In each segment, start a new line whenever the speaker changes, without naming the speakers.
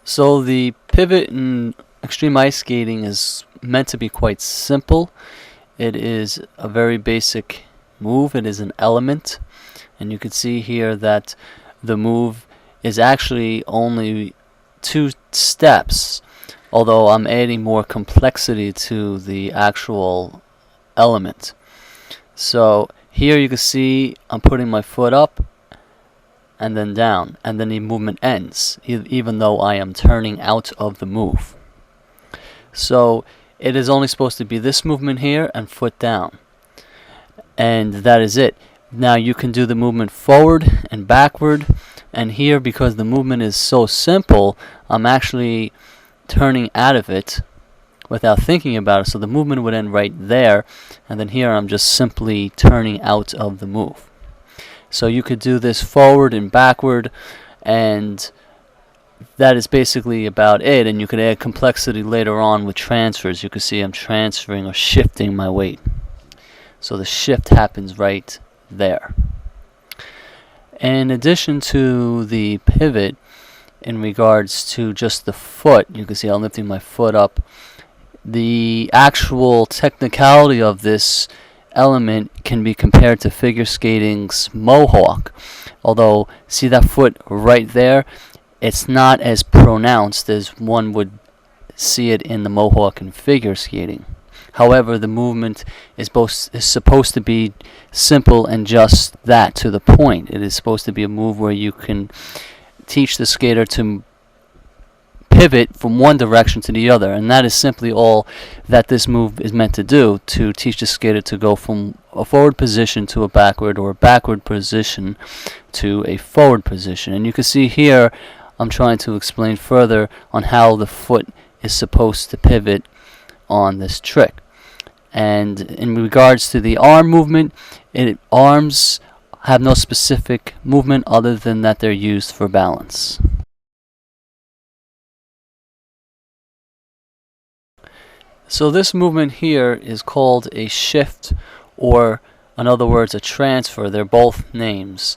So the pivot in extreme ice skating is meant to be quite simple. It is a very basic move. It is an element, and you can see here that the move is actually only 2 steps, although I'm adding more complexity to the actual element. So here you can see I'm putting my foot up and then down, and then the movement ends, even though I am turning out of the move. So it is only supposed to be this movement here and foot down, and that is it. Now you can do the movement forward and backward, and here, because the movement is so simple, I'm actually turning out of it without thinking about it, so the movement would end right there, and then here I'm just simply turning out of the move. So you could do this forward and backward, and that is basically about it. And you could add complexity later on with transfers. You can see I'm transferring or shifting my weight. So the shift happens right there. In addition to the pivot, in regards to just the foot, you can see I'm lifting my foot up. The actual technicality of this element can be compared to figure skating's Mohawk. Although, see that foot right there? It's not as pronounced as one would see it in the Mohawk and figure skating. However, the movement is supposed to be simple and just that, to the point. It is supposed to be a move where you can teach the skater to pivot from one direction to the other, and that is simply all that this move is meant to do, to teach the skater to go from a forward position to a backward, or a backward position to a forward position. And you can see here I'm trying to explain further on how the foot is supposed to pivot on this trick. And in regards to the arm movement, arms have no specific movement other than that they're used for balance. So this movement here is called a shift, or in other words a transfer. They're both names,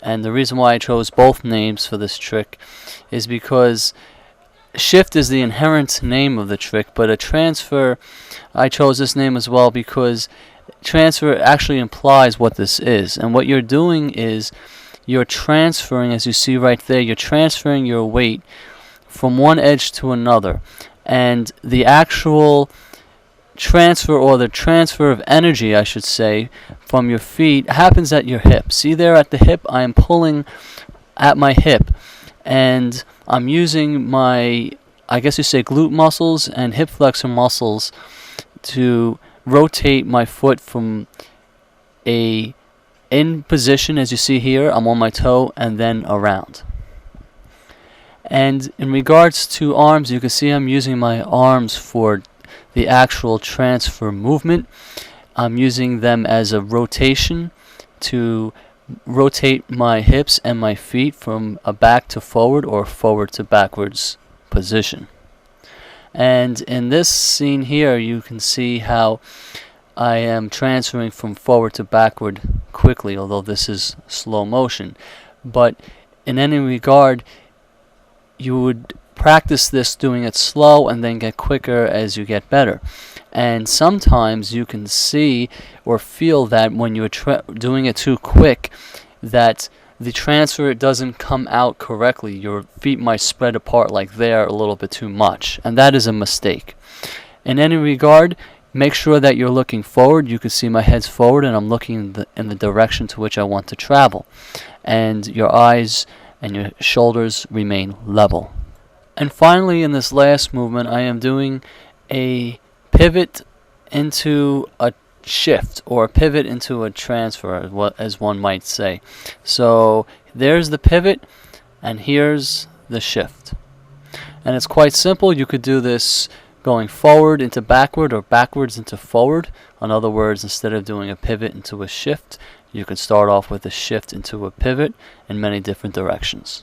and the reason why I chose both names for this trick is because shift is the inherent name of the trick, but a transfer, I chose this name as well because transfer actually implies what this is. And what you're doing is you're transferring, as you see right there, you're transferring your weight from one edge to another. And the actual transfer, or the transfer of energy, I should say, from your feet happens at your hip. See there at the hip, I am pulling at my hip, and I'm using my, I guess you say, glute muscles and hip flexor muscles to rotate my foot from a in position, as you see here, I'm on my toe, and then around. And in regards to arms, you can see I'm using my arms for the actual transfer movement. I'm using them as a rotation to rotate my hips and my feet from a back to forward, or forward to backwards position. And in this scene here, you can see how I am transferring from forward to backward quickly, although this is slow motion. But in any regard, you would practice this doing it slow and then get quicker as you get better. And sometimes you can see or feel that when you're doing it too quick, that the transfer doesn't come out correctly. Your feet might spread apart like there a little bit too much, and that is a mistake. In any regard, make sure that you're looking forward. You can see my head's forward and I'm looking in the direction to which I want to travel. And your eyes and your shoulders remain level. And finally, in this last movement, I am doing a pivot into a shift, or a pivot into a transfer, as one might say. So there's the pivot, and here's the shift. And it's quite simple. You could do this going forward into backward, or backwards into forward. In other words, instead of doing a pivot into a shift, you could start off with a shift into a pivot in many different directions.